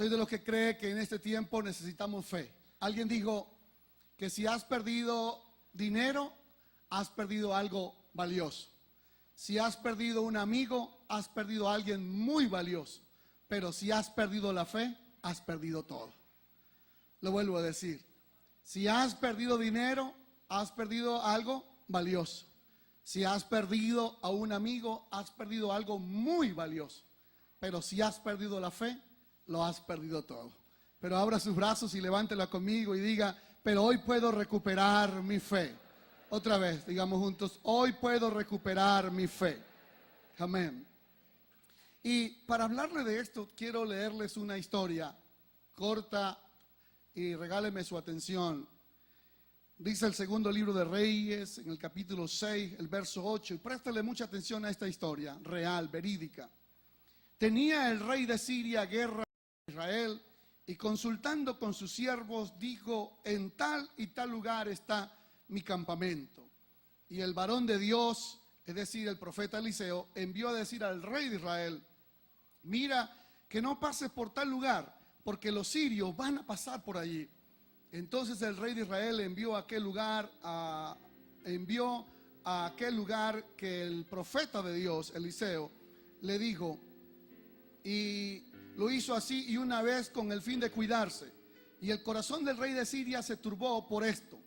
Soy de los que cree que en este tiempo necesitamos fe. Alguien dijo que si has perdido dinero, has perdido algo valioso. Si has perdido un amigo, has perdido a alguien muy valioso. Pero si has perdido la fe, has perdido todo. Lo vuelvo a decir. Si has perdido dinero, has perdido algo valioso. Si has perdido a un amigo, has perdido algo muy valioso. Pero si has perdido la fe, lo has perdido todo. Pero abra sus brazos y levántela conmigo y diga, pero hoy puedo recuperar mi fe. Otra vez, digamos juntos, hoy puedo recuperar mi fe. Amén. Y para hablarle de esto, quiero leerles una historia corta y regáleme su atención. Dice el segundo libro de Reyes, en el capítulo 6, el verso 8, y préstale mucha atención a esta historia, real, verídica. Tenía el rey de Siria guerra con Israel, y consultando con sus siervos, dijo, en tal y tal lugar está mi campamento. Y el varón de Dios, es decir, el profeta Eliseo, envió a decir al rey de Israel, mira, que no pases por tal lugar, porque los sirios van a pasar por allí. Entonces el rey de Israel envió a aquel lugar que el profeta de Dios, Eliseo, le dijo, y lo hizo así y una vez con el fin de cuidarse. Y el corazón del rey de Siria se turbó por esto.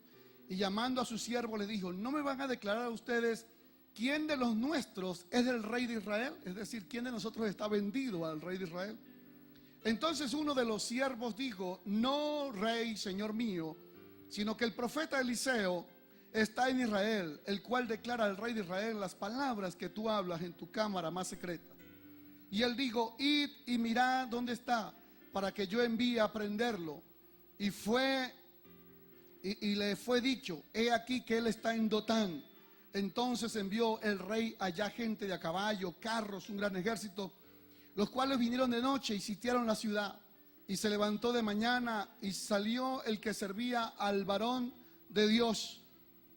Y llamando a su siervo le dijo, ¿no me van a declarar a ustedes quién de los nuestros es el rey de Israel? Es decir, ¿quién de nosotros está vendido al rey de Israel? Entonces uno de los siervos dijo, no rey, señor mío, sino que el profeta Eliseo está en Israel, el cual declara al rey de Israel las palabras que tú hablas en tu cámara más secreta. Y él dijo, id y mirad dónde está, para que yo envíe a prenderlo. Y le fue dicho, he aquí que él está en Dotán. Entonces envió el rey allá gente de a caballo, carros, un gran ejército, los cuales vinieron de noche y sitiaron la ciudad. Y se levantó de mañana y salió el que servía al varón de Dios.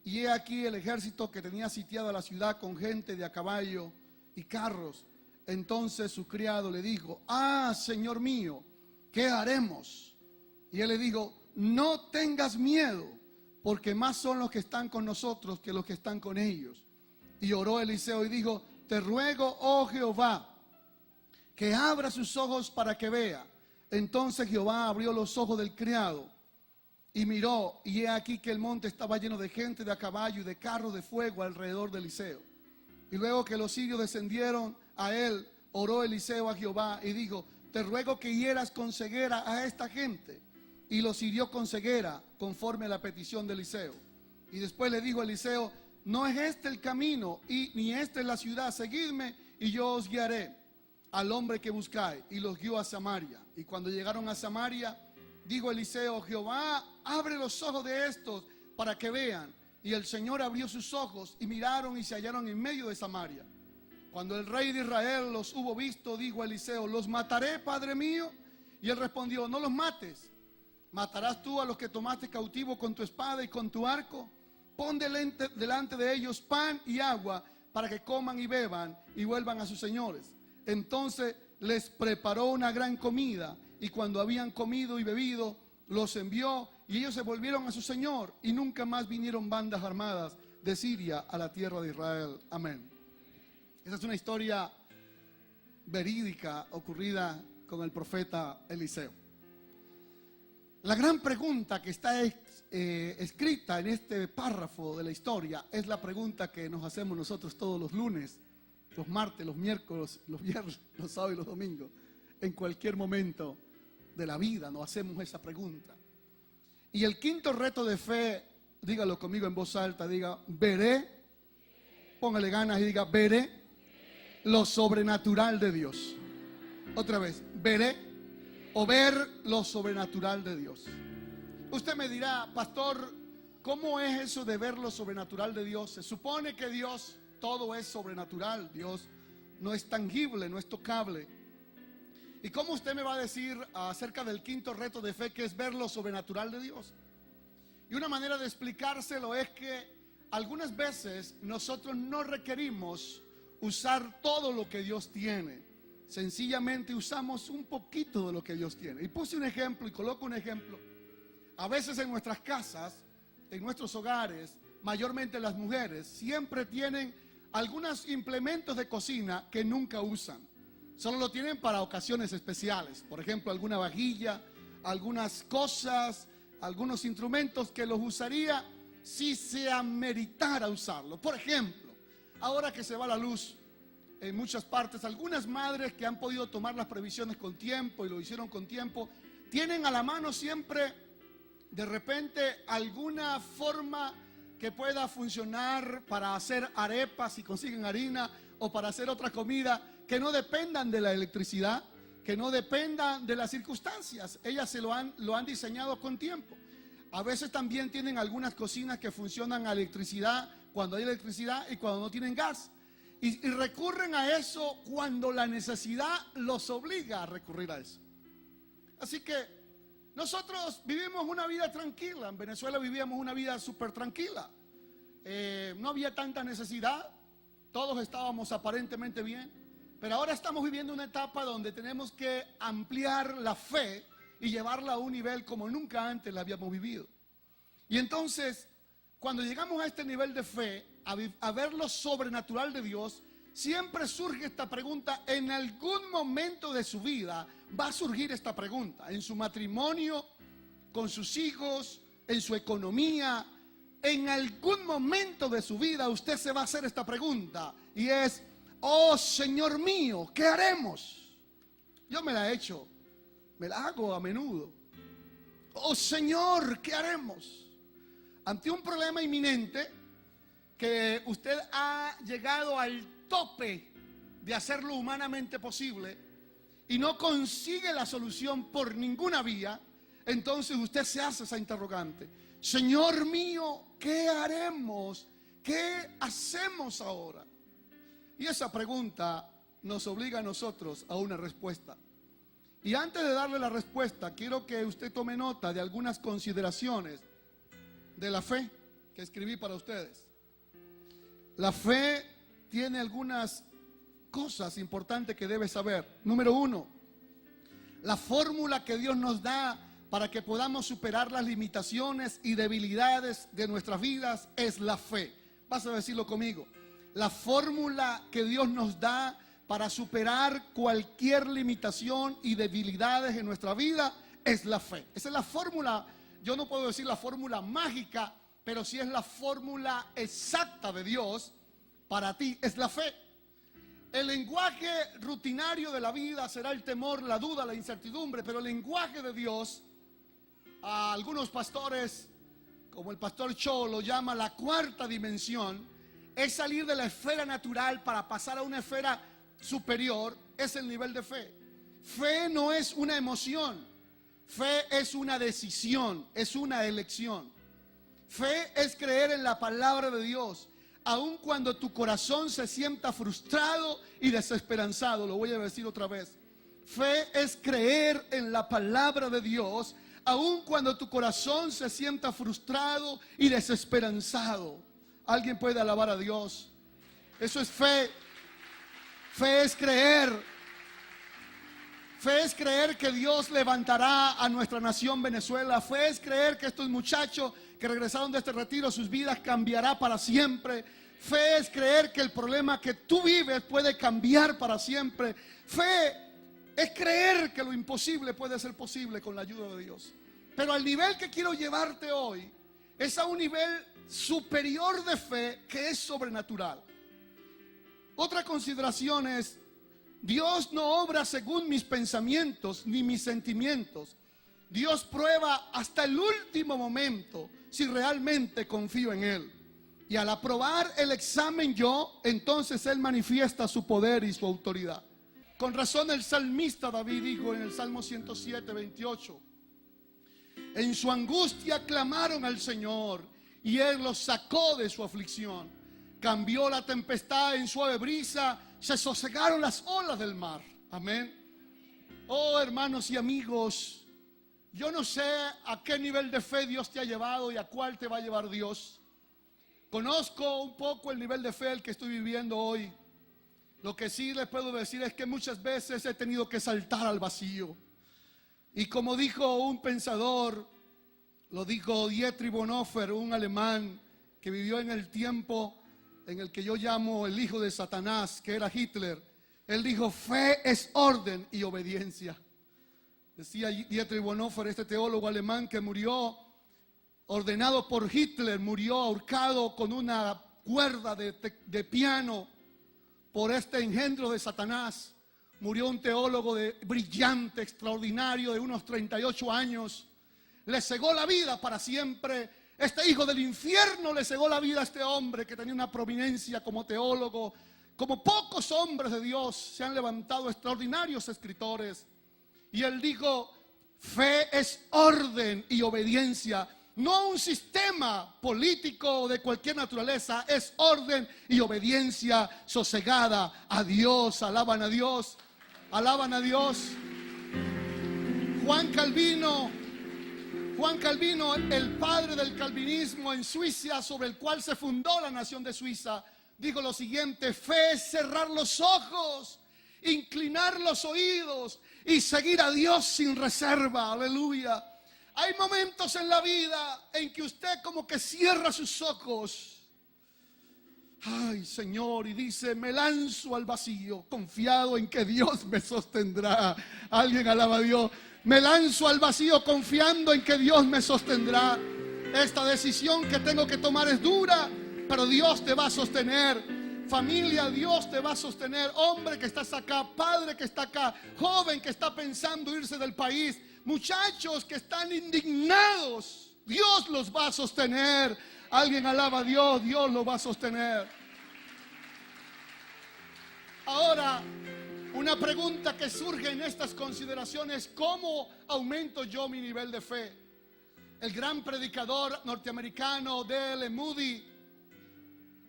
Y he aquí el ejército que tenía sitiada la ciudad con gente de a caballo y carros. Entonces su criado le dijo, señor mío, ¿qué haremos? Y él le dijo, no tengas miedo, porque más son los que están con nosotros que los que están con ellos. Y oró Eliseo y dijo, te ruego, oh Jehová, que abra sus ojos para que vea. Entonces Jehová abrió los ojos del criado y miró, y he aquí que el monte estaba lleno de gente de a caballo y de carros de fuego alrededor de Eliseo. Y luego que los sirios descendieron a él, oró Eliseo a Jehová y dijo, te ruego que hieras con ceguera a esta gente. Y los hirió con ceguera, conforme a la petición de Eliseo. Y después le dijo a Eliseo, no es este el camino, ni esta es la ciudad, seguidme y yo os guiaré al hombre que buscáis. Y los guió a Samaria. Y cuando llegaron a Samaria, dijo Eliseo, Jehová, abre los ojos de estos para que vean. Y el Señor abrió sus ojos y miraron y se hallaron en medio de Samaria. Cuando el rey de Israel los hubo visto, dijo a Eliseo, ¿los mataré, padre mío? Y él respondió, no los mates. ¿Matarás tú a los que tomaste cautivo con tu espada y con tu arco? Pon delante de ellos pan y agua para que coman y beban y vuelvan a sus señores. Entonces les preparó una gran comida y cuando habían comido y bebido, los envió y ellos se volvieron a su señor y nunca más vinieron bandas armadas de Siria a la tierra de Israel. Amén. Esa es una historia verídica ocurrida con el profeta Eliseo. La gran pregunta que está escrita en este párrafo de la historia es la pregunta que nos hacemos nosotros todos los lunes, los martes, los miércoles, los viernes, los sábados y los domingos. En cualquier momento de la vida nos hacemos esa pregunta. Y el quinto reto de fe, dígalo conmigo en voz alta, diga, veré, póngale ganas y diga, veré lo sobrenatural de Dios. Otra vez, veré o ver lo sobrenatural de Dios. Usted me dirá, pastor, ¿cómo es eso de ver lo sobrenatural de Dios? Se supone que Dios, todo es sobrenatural. Dios no es tangible, no es tocable. ¿Y cómo usted me va a decir acerca del quinto reto de fe, que es ver lo sobrenatural de Dios? Y una manera de explicárselo es que algunas veces nosotros no requerimos usar todo lo que Dios tiene, sencillamente usamos un poquito de lo que Dios tiene. Y puse un ejemplo y coloco un ejemplo. A veces en nuestras casas, en nuestros hogares, mayormente las mujeres, siempre tienen algunos implementos de cocina que nunca usan. Solo lo tienen para ocasiones especiales. Por ejemplo, alguna vajilla, algunas cosas, algunos instrumentos que los usaría si se ameritara usarlo. Por ejemplo, ahora que se va la luz en muchas partes, algunas madres que han podido tomar las previsiones con tiempo y lo hicieron con tiempo, tienen a la mano siempre de repente alguna forma que pueda funcionar para hacer arepas si consiguen harina, o para hacer otra comida que no dependan de la electricidad, que no dependan de las circunstancias. Ellas lo han diseñado con tiempo. A veces también tienen algunas cocinas que funcionan a electricidad cuando hay electricidad y cuando no tienen gas. Y recurren a eso cuando la necesidad los obliga a recurrir a eso. Así que nosotros vivimos una vida tranquila. En Venezuela vivíamos una vida súper tranquila. No había tanta necesidad. Todos estábamos aparentemente bien. Pero ahora estamos viviendo una etapa donde tenemos que ampliar la fe y llevarla a un nivel como nunca antes la habíamos vivido. Y entonces, cuando llegamos a este nivel de fe, a ver lo sobrenatural de Dios, siempre surge esta pregunta. En algún momento de su vida va a surgir esta pregunta. En su matrimonio, con sus hijos, en su economía. En algún momento de su vida usted se va a hacer esta pregunta. Y es: oh Señor mío, ¿qué haremos? Yo me la he hecho, me la hago a menudo. Oh Señor, ¿qué haremos? Ante un problema inminente que usted ha llegado al tope de hacerlo humanamente posible y no consigue la solución por ninguna vía, entonces usted se hace esa interrogante: Señor mío, ¿qué haremos? ¿Qué hacemos ahora? Y esa pregunta nos obliga a nosotros a una respuesta. Y antes de darle la respuesta, quiero que usted tome nota de algunas consideraciones de la fe que escribí para ustedes. La fe tiene algunas cosas importantes que debe saber. Número 1, la fórmula que Dios nos da para que podamos superar las limitaciones y debilidades de nuestras vidas es la fe. Vas a decirlo conmigo. La fórmula que Dios nos da para superar cualquier limitación y debilidades en nuestra vida es la fe. Esa es la fórmula. Yo no puedo decir la fórmula mágica, pero sí es la fórmula exacta de Dios para ti, es la fe. El lenguaje rutinario de la vida será el temor, la duda, la incertidumbre, pero el lenguaje de Dios, a algunos pastores, como el pastor Cho, lo llama la cuarta dimensión. Es salir de la esfera natural para pasar a una esfera superior. Es el nivel de fe. Fe no es una emoción. Fe es una decisión, es una elección. Fe es creer en la palabra de Dios, aun cuando tu corazón se sienta frustrado y desesperanzado. Lo voy a decir otra vez. Fe es creer en la palabra de Dios, aun cuando tu corazón se sienta frustrado y desesperanzado. ¿Alguien puede alabar a Dios? Eso es fe. Fe es creer. Fe es creer que Dios levantará a nuestra nación Venezuela. Fe es creer que estos muchachos que regresaron de este retiro, sus vidas cambiará para siempre. Fe es creer que el problema que tú vives puede cambiar para siempre. Fe es creer que lo imposible puede ser posible con la ayuda de Dios. Pero al nivel que quiero llevarte hoy es a un nivel superior de fe que es sobrenatural. Otra consideración es: Dios no obra según mis pensamientos ni mis sentimientos. Dios prueba hasta el último momento si realmente confío en Él. Y al aprobar el examen yo, entonces Él manifiesta su poder y su autoridad. Con razón el salmista David dijo en el Salmo 107, 28: en su angustia clamaron al Señor y Él los sacó de su aflicción. Cambió la tempestad en suave brisa, se sosegaron las olas del mar. Amén. Oh, hermanos y amigos, yo no sé a qué nivel de fe Dios te ha llevado y a cuál te va a llevar Dios. Conozco un poco el nivel de fe el que estoy viviendo hoy. Lo que sí les puedo decir es que muchas veces he tenido que saltar al vacío. Y como dijo un pensador, lo dijo Dietrich Bonhoeffer, un alemán que vivió en el tiempo en el que yo llamo el hijo de Satanás, que era Hitler. Él dijo: fe es orden y obediencia. Decía Dietrich Bonhoeffer, este teólogo alemán que murió ordenado por Hitler, murió ahorcado con una cuerda de piano por este engendro de Satanás. Murió un teólogo brillante, extraordinario, de unos 38 años. Le cegó la vida para siempre. Este hijo del infierno le cegó la vida a este hombre que tenía una prominencia como teólogo. Como pocos hombres de Dios se han levantado extraordinarios escritores. Y él dijo: fe es orden y obediencia. No un sistema político de cualquier naturaleza, es orden y obediencia sosegada a Dios. Alaban a Dios, alaban a Dios. Juan Calvino, el padre del calvinismo en Suiza, sobre el cual se fundó la nación de Suiza, dijo lo siguiente: fe es cerrar los ojos, inclinar los oídos y seguir a Dios sin reserva. Aleluya. Hay momentos en la vida en que usted como que cierra sus ojos. Ay, Señor, y dice: me lanzo al vacío, confiado en que Dios me sostendrá. Alguien alaba a Dios. Me lanzo al vacío confiando en que Dios me sostendrá. Esta decisión que tengo que tomar es dura, pero Dios te va a sostener. Familia, Dios te va a sostener. Hombre que estás acá, padre que está acá, joven que está pensando irse del país, muchachos que están indignados, Dios los va a sostener. Alguien alaba a Dios, Dios lo va a sostener. Ahora, una pregunta que surge en estas consideraciones: ¿cómo aumento yo mi nivel de fe? El gran predicador norteamericano D.L. Moody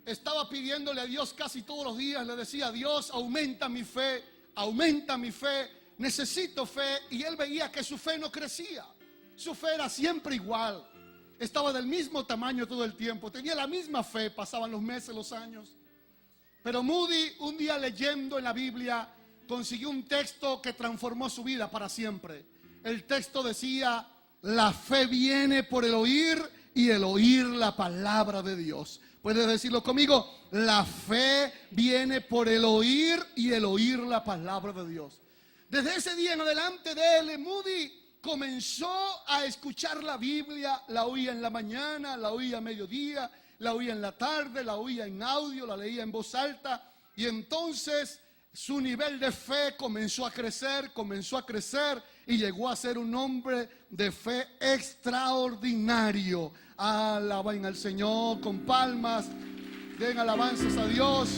estaba pidiéndole a Dios casi todos los días. Le decía: Dios, aumenta mi fe, necesito fe. Y él veía que su fe no crecía. Su fe era siempre igual. Estaba del mismo tamaño todo el tiempo. Tenía la misma fe, pasaban los meses, los años. Pero Moody, un día leyendo en la Biblia, consiguió un texto que transformó su vida para siempre. El texto decía: la fe viene por el oír y el oír la palabra de Dios. ¿Puedes decirlo conmigo? La fe viene por el oír y el oír la palabra de Dios. Desde ese día en adelante, D.L. Moody comenzó a escuchar la Biblia. La oía en la mañana, la oía a mediodía, la oía en la tarde, la oía en audio, la leía en voz alta. Y entonces su nivel de fe comenzó a crecer y llegó a ser un hombre de fe extraordinario. Alaben al Señor con palmas, den alabanzas a Dios.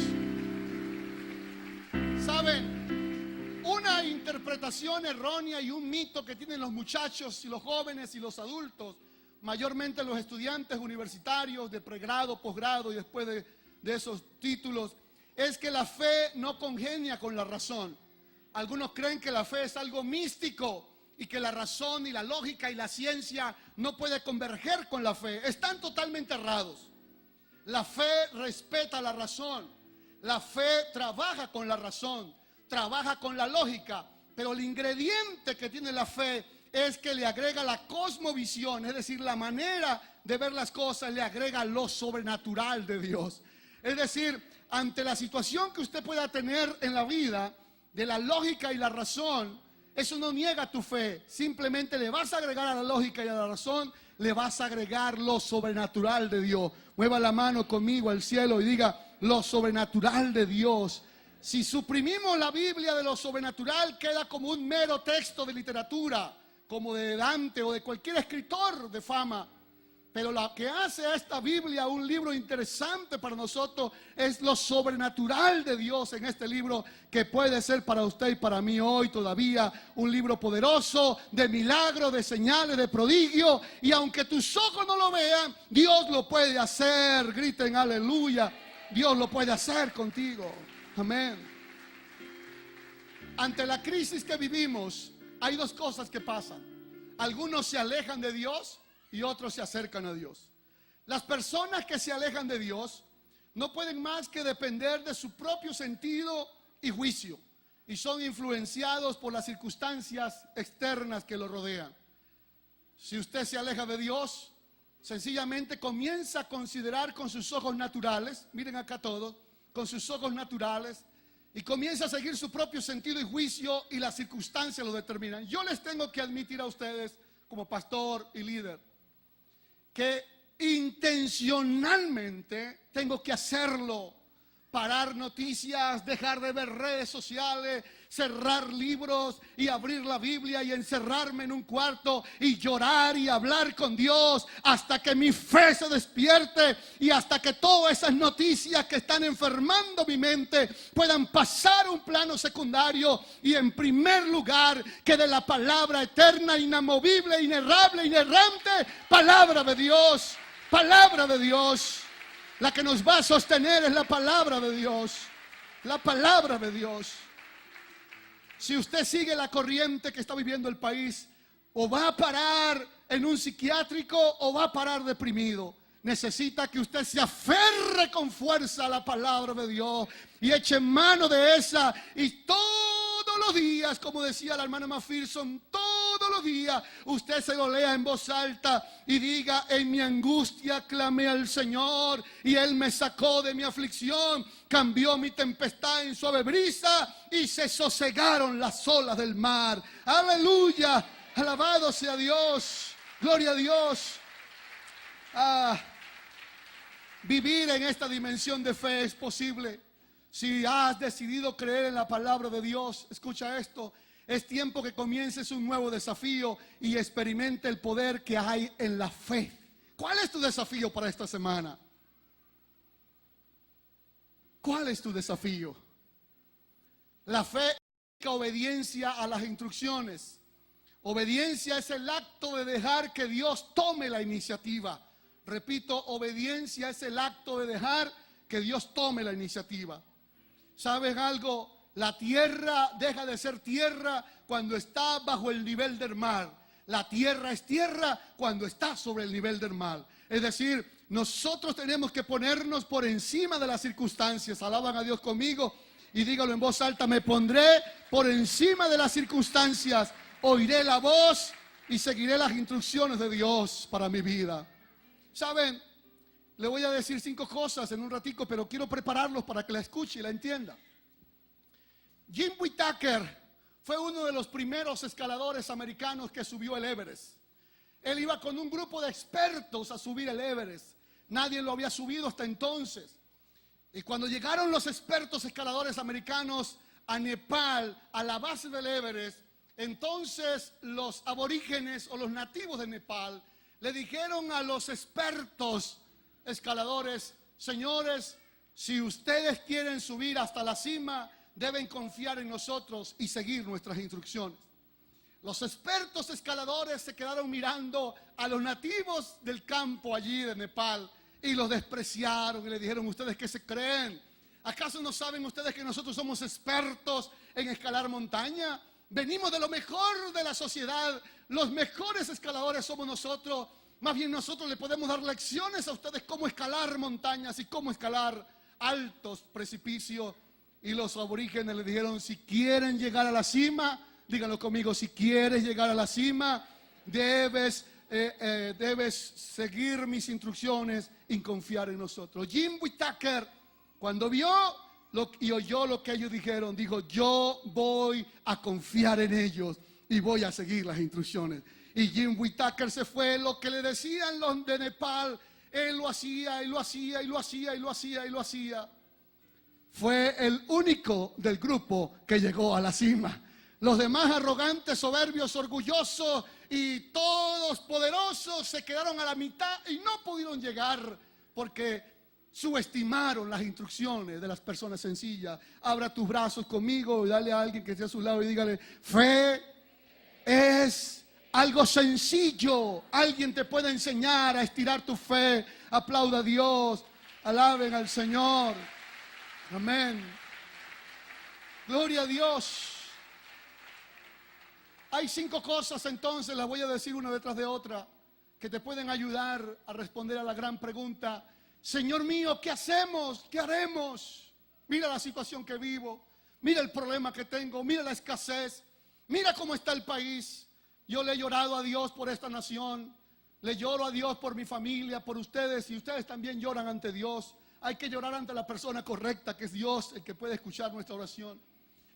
¿Saben? Una interpretación errónea y un mito que tienen los muchachos y los jóvenes y los adultos, mayormente los estudiantes universitarios de pregrado, posgrado y después de esos títulos, es que la fe no congenia con la razón. Algunos creen que la fe es algo místico y que la razón y la lógica y la ciencia no puede converger con la fe. Están totalmente errados. La fe respeta la razón. La fe trabaja con la razón, trabaja con la lógica, pero el ingrediente que tiene la fe es que le agrega la cosmovisión, es decir, la manera de ver las cosas, le agrega lo sobrenatural de Dios. Es decir, ante la situación que usted pueda tener en la vida, de la lógica y la razón, eso no niega tu fe. Simplemente le vas a agregar a la lógica y a la razón, le vas a agregar lo sobrenatural de Dios. Mueva la mano conmigo al cielo y diga: lo sobrenatural de Dios. Si suprimimos la Biblia de lo sobrenatural, queda como un mero texto de literatura, como de Dante o de cualquier escritor de fama. Pero lo que hace a esta Biblia un libro interesante para nosotros es lo sobrenatural de Dios en este libro, que puede ser para usted y para mí hoy todavía un libro poderoso, de milagros, de señales, de prodigio. Y aunque tus ojos no lo vean, Dios lo puede hacer. Griten aleluya. Dios lo puede hacer contigo. Amén. Ante la crisis que vivimos, hay dos cosas que pasan. Algunos se alejan de Dios y otros se acercan a Dios. Las personas que se alejan de Dios no pueden más que depender de su propio sentido y juicio, y son influenciados por las circunstancias externas que lo rodean. Si usted se aleja de Dios, sencillamente comienza a considerar con sus ojos naturales, miren acá todo, con sus ojos naturales, y comienza a seguir su propio sentido y juicio, y las circunstancias lo determinan. Yo les tengo que admitir a ustedes, como pastor y líder, que intencionalmente tengo que hacerlo. Parar noticias, dejar de ver redes sociales, cerrar libros y abrir la Biblia y encerrarme en un cuarto y llorar y hablar con Dios hasta que mi fe se despierte y hasta que todas esas noticias que están enfermando mi mente puedan pasar a un plano secundario, y en primer lugar quede la palabra eterna, inamovible, inerrable, inerrante, palabra de Dios, palabra de Dios. La que nos va a sostener es la palabra de Dios. La palabra de Dios. Si usted sigue la corriente que está viviendo el país, o va a parar en un psiquiátrico o va a parar deprimido. Necesita que usted se aferre con fuerza a la palabra de Dios y eche mano de esa, y todos los días, como decía la hermana Macpherson, todos los días usted se lo lea en voz alta y diga: en mi angustia clamé al Señor y Él me sacó de mi aflicción, cambió mi tempestad en suave brisa y se sosegaron las olas del mar. Aleluya, alabado sea Dios, gloria a Dios. Vivir en esta dimensión de fe es posible si has decidido creer en la palabra de Dios. Escucha esto: es tiempo que comiences un nuevo desafío y experimente el poder que hay en la fe. ¿Cuál es tu desafío para esta semana? ¿Cuál es tu desafío? La fe es obediencia a las instrucciones. Obediencia es el acto de dejar que Dios tome la iniciativa. Repito, obediencia es el acto de dejar que Dios tome la iniciativa. ¿Sabes algo? La tierra deja de ser tierra cuando está bajo el nivel del mar. La tierra es tierra cuando está sobre el nivel del mar. Es decir, nosotros tenemos que ponernos por encima de las circunstancias. Alaban a Dios conmigo y dígalo en voz alta: me pondré por encima de las circunstancias, oiré la voz y seguiré las instrucciones de Dios para mi vida. ¿Saben? Le voy a decir 5 cosas en un ratico, pero quiero prepararlos para que la escuche y la entienda. Jim Whittaker fue uno de los primeros escaladores americanos que subió el Everest. Él iba con un grupo de expertos a subir el Everest. Nadie lo había subido hasta entonces. Y cuando llegaron los expertos escaladores americanos a Nepal, a la base del Everest, entonces los aborígenes o los nativos de Nepal le dijeron a los expertos escaladores: señores, si ustedes quieren subir hasta la cima, deben confiar en nosotros y seguir nuestras instrucciones. Los expertos escaladores se quedaron mirando a los nativos del campo allí de Nepal y los despreciaron y le dijeron: ¿ustedes qué se creen? ¿Acaso no saben ustedes que nosotros somos expertos en escalar montaña? Venimos de lo mejor de la sociedad, los mejores escaladores somos nosotros. Más bien nosotros le podemos dar lecciones a ustedes cómo escalar montañas y cómo escalar altos precipicios. Y los aborígenes le dijeron: si quieren llegar a la cima, díganlo conmigo, si quieres llegar a la cima, debes seguir mis instrucciones y confiar en nosotros. Jim Whittaker, cuando vio y oyó lo que ellos dijeron, dijo: yo voy a confiar en ellos y voy a seguir las instrucciones. Y Jim Whittaker se fue. Lo que le decían los de Nepal, él lo hacía y lo hacía y lo hacía y lo hacía y lo hacía. Fue el único del grupo que llegó a la cima. Los demás, arrogantes, soberbios, orgullosos y todos poderosos, se quedaron a la mitad y no pudieron llegar porque subestimaron las instrucciones de las personas sencillas. Abra tus brazos conmigo y dale a alguien que esté a su lado y dígale: fe es algo sencillo. Alguien te puede enseñar a estirar tu fe. Aplauda a Dios, alaben al Señor. Amén. Gloria a Dios. Hay 5 cosas, entonces las voy a decir una detrás de otra, que te pueden ayudar a responder a la gran pregunta: Señor mío, ¿qué hacemos? ¿Qué haremos? Mira la situación que vivo. mira el problema que tengo, mira la escasez, mira cómo está el país. Yo le he llorado a Dios por esta nación, le lloro a Dios por mi familia, por ustedes, y ustedes también lloran ante Dios. Hay que llorar ante la persona correcta, que es Dios, el que puede escuchar nuestra oración.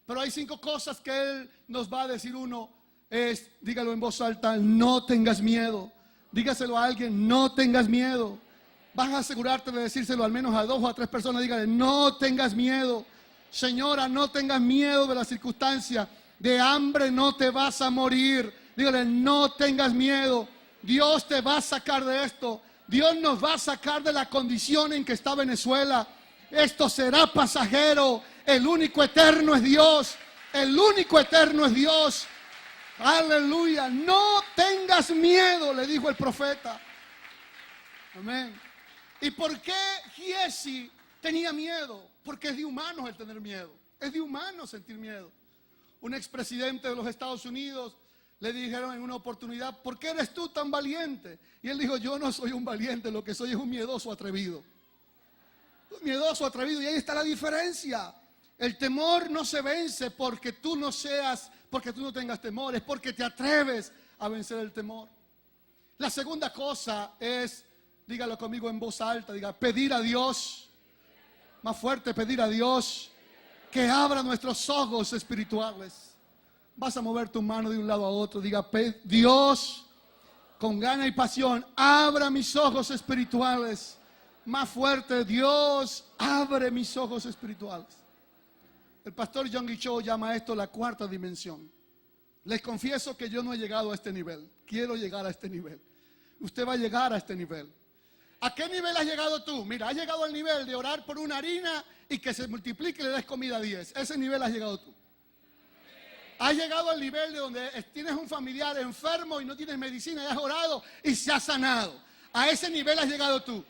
Pero hay 5 cosas que Él nos va a decir. Uno es, dígalo en voz alta, no tengas miedo. Dígaselo a alguien, no tengas miedo. Vas a asegurarte de decírselo al menos a 2 o a 3 personas. Dígale, no tengas miedo. Señora, no tengas miedo de la circunstancia. De hambre no te vas a morir. Dígale, no tengas miedo. Dios te va a sacar de esto. Dios nos va a sacar de la condición en que está Venezuela. Esto será pasajero. El único eterno es Dios. El único eterno es Dios. Aleluya. No tengas miedo, le dijo el profeta. Amén. ¿Y por qué Giesi tenía miedo? Porque es de humanos el tener miedo. Es de humanos sentir miedo. Un expresidente de los Estados Unidos le dijeron en una oportunidad, ¿por qué eres tú tan valiente? Y él dijo, yo no soy un valiente, lo que soy es un miedoso atrevido. Un miedoso atrevido, y ahí está la diferencia. El temor no se vence porque tú no tengas temor, es porque te atreves a vencer el temor. La segunda cosa es, dígalo conmigo en voz alta, diga, pedir a Dios, más fuerte, pedir a Dios que abra nuestros ojos espirituales. Vas a mover tu mano de un lado a otro, diga, Dios, con gana y pasión, abra mis ojos espirituales. Más fuerte, Dios, abre mis ojos espirituales. El pastor John Cho llama esto la 4ª dimensión. Les confieso que yo no he llegado a este nivel. Quiero llegar a este nivel. Usted va a llegar a este nivel. ¿A qué nivel has llegado tú? Mira, has llegado al nivel de orar por una harina y que se multiplique y le des comida a 10. Ese nivel has llegado tú. Has llegado al nivel de donde tienes un familiar enfermo y no tienes medicina y has orado y se ha sanado. A ese nivel has llegado tú.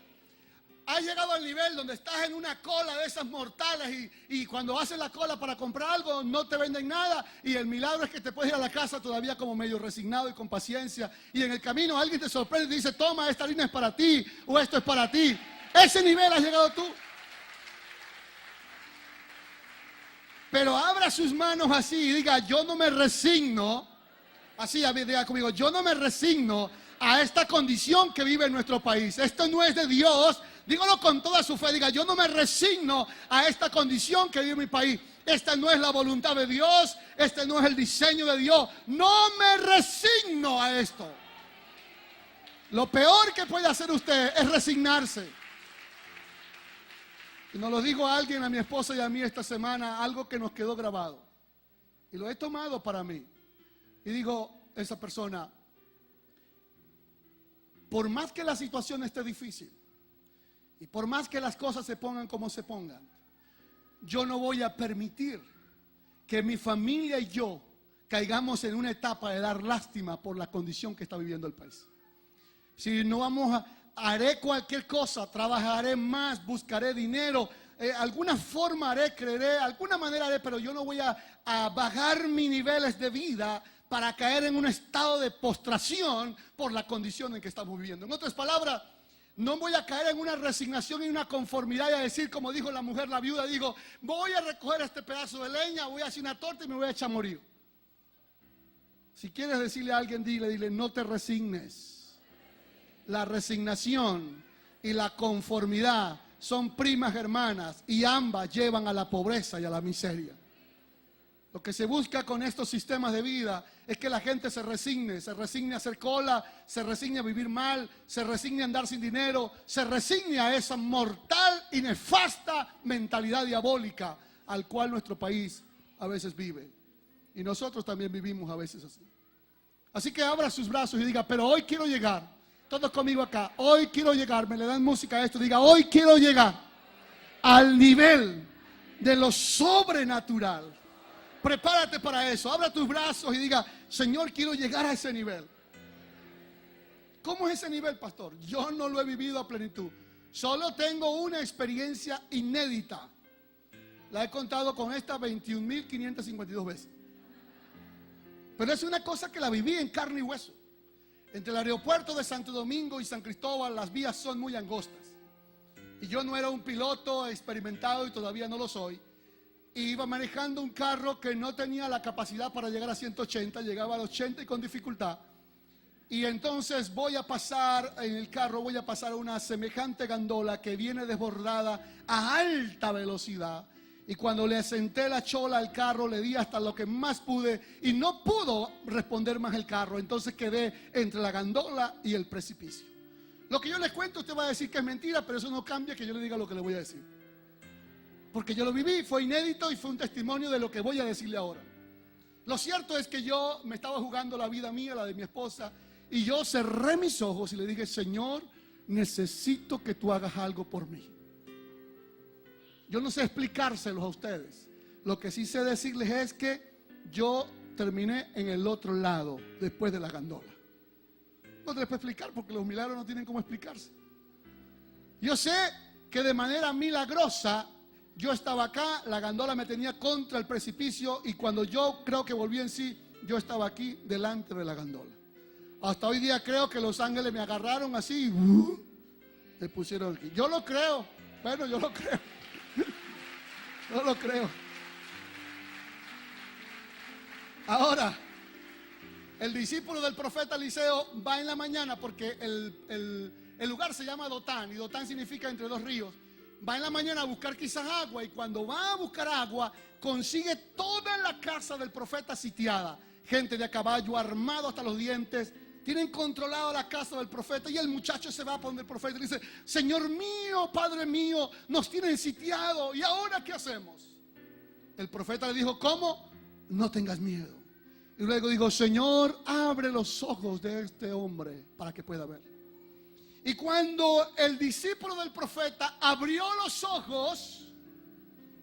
Has llegado al nivel donde estás en una cola de esas mortales y cuando haces la cola para comprar algo no te venden nada y el milagro es que te puedes ir a la casa todavía como medio resignado y con paciencia y en el camino alguien te sorprende y te dice, toma, esta harina es para ti o esto es para ti. Ese nivel has llegado tú. Pero abra sus manos así y diga, yo no me resigno, así diga conmigo, yo no me resigno a esta condición que vive en nuestro país. Esto no es de Dios. Dígalo con toda su fe, diga, yo no me resigno a esta condición que vive mi país. Esta no es la voluntad de Dios, este no es el diseño de Dios. No me resigno a esto. Lo peor que puede hacer usted es resignarse. Y nos lo dijo alguien, a mi esposa y a mí esta semana, algo que nos quedó grabado. Y lo he tomado para mí. Y digo, esa persona, por más que la situación esté difícil, y por más que las cosas se pongan como se pongan, yo no voy a permitir que mi familia y yo caigamos en una etapa de dar lástima por la condición que está viviendo el país. Si no haré cualquier cosa, trabajaré más, buscaré dinero, alguna forma haré, creeré, alguna manera haré, pero yo no voy a bajar mis niveles de vida para caer en un estado de postración por la condición en que estamos viviendo. En otras palabras, no voy a caer en una resignación y una conformidad y a decir, como dijo la mujer, la viuda, digo, voy a recoger este pedazo de leña, voy a hacer una torta y me voy a echar a morir. Si quieres decirle a alguien, dile, no te resignes. La resignación y la conformidad son primas hermanas y ambas llevan a la pobreza y a la miseria. Lo que se busca con estos sistemas de vida es que la gente se resigne a hacer cola, se resigne a vivir mal, se resigne a andar sin dinero, se resigne a esa mortal y nefasta mentalidad diabólica al cual nuestro país a veces vive. Y nosotros también vivimos a veces así. Así que abra sus brazos y diga, pero hoy quiero llegar. Todos conmigo acá, hoy quiero llegar. Me le dan música a esto, diga, hoy quiero llegar al nivel de lo sobrenatural. Prepárate para eso, abra tus brazos y diga, Señor, quiero llegar a ese nivel. ¿Cómo es ese nivel, pastor? Yo no lo he vivido a plenitud. Solo tengo una experiencia inédita. La he contado con esta 21.552 veces. Pero es una cosa que la viví en carne y hueso. Entre el aeropuerto de Santo Domingo y San Cristóbal las vías son muy angostas. Y yo no era un piloto experimentado y todavía no lo soy. iba manejando un carro que no tenía la capacidad para llegar a 180, llegaba a 80 y con dificultad. Y entonces voy a pasar en el carro, voy a pasar una semejante gandola que viene desbordada a alta velocidad. Y cuando le senté la chola al carro, le di hasta lo que más pude y no pudo responder más el carro. Entonces quedé entre la gandola y el precipicio. Lo que yo les cuento, usted va a decir que es mentira, pero eso no cambia que yo le diga lo que le voy a decir. Porque yo lo viví, fue inédito y fue un testimonio de lo que voy a decirle ahora. Lo cierto es que yo me estaba jugando la vida mía, la de mi esposa, y yo cerré mis ojos y le dije: Señor, necesito que tú hagas algo por mí. Yo no sé explicárselos a ustedes. Lo que sí sé decirles es que yo terminé en el otro lado después de la gandola. No te les puedo explicar porque los milagros no tienen cómo explicarse. Yo sé que de manera milagrosa yo estaba acá, la gandola me tenía contra el precipicio y cuando yo creo que volví en sí, yo estaba aquí delante de la gandola. Hasta hoy día creo que los ángeles me agarraron así y me pusieron aquí. Yo lo creo. Bueno, yo lo creo. Yo lo creo. Ahora, el discípulo del profeta Eliseo va en la mañana porque el lugar se llama Dotán y Dotán significa entre dos ríos. Va en la mañana a buscar quizás agua y cuando va a buscar agua consigue toda la casa del profeta sitiada. Gente de a caballo, armado hasta los dientes. Tienen controlado la casa del profeta y el muchacho se va a poner el profeta y dice: Señor mío, Padre mío, nos tienen sitiado, ¿y ahora qué hacemos? El profeta le dijo: ¿cómo? No tengas miedo. Y luego dijo: Señor, abre los ojos de este hombre para que pueda ver. Y cuando el discípulo del profeta abrió los ojos,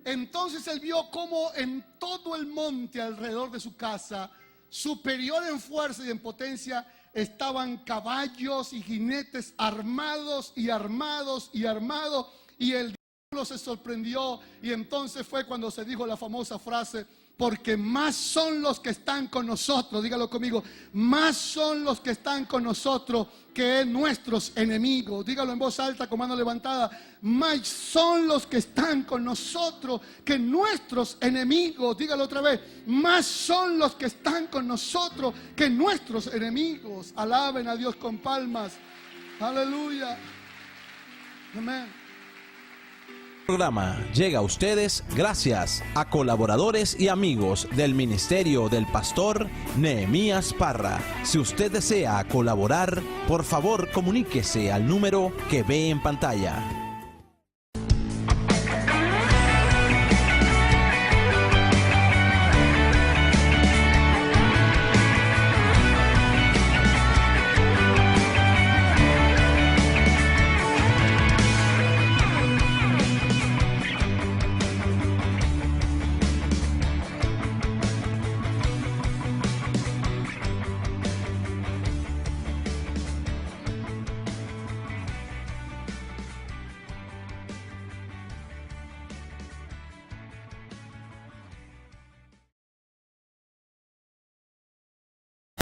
entonces él vio cómo en todo el monte alrededor de su casa, superior en fuerza y en potencia, estaban caballos y jinetes armados y armados y armados. Y el discípulo se sorprendió y entonces fue cuando se dijo la famosa frase: porque más son los que están con nosotros, dígalo conmigo, más son los que están con nosotros que nuestros enemigos. Dígalo en voz alta con mano levantada: más son los que están con nosotros que nuestros enemigos. Dígalo otra vez: más son los que están con nosotros que nuestros enemigos. Alaben a Dios con palmas. Aleluya. Amén. El programa llega a ustedes gracias a colaboradores y amigos del ministerio del pastor Nehemías Parra. Si usted desea colaborar, por favor comuníquese al número que ve en pantalla.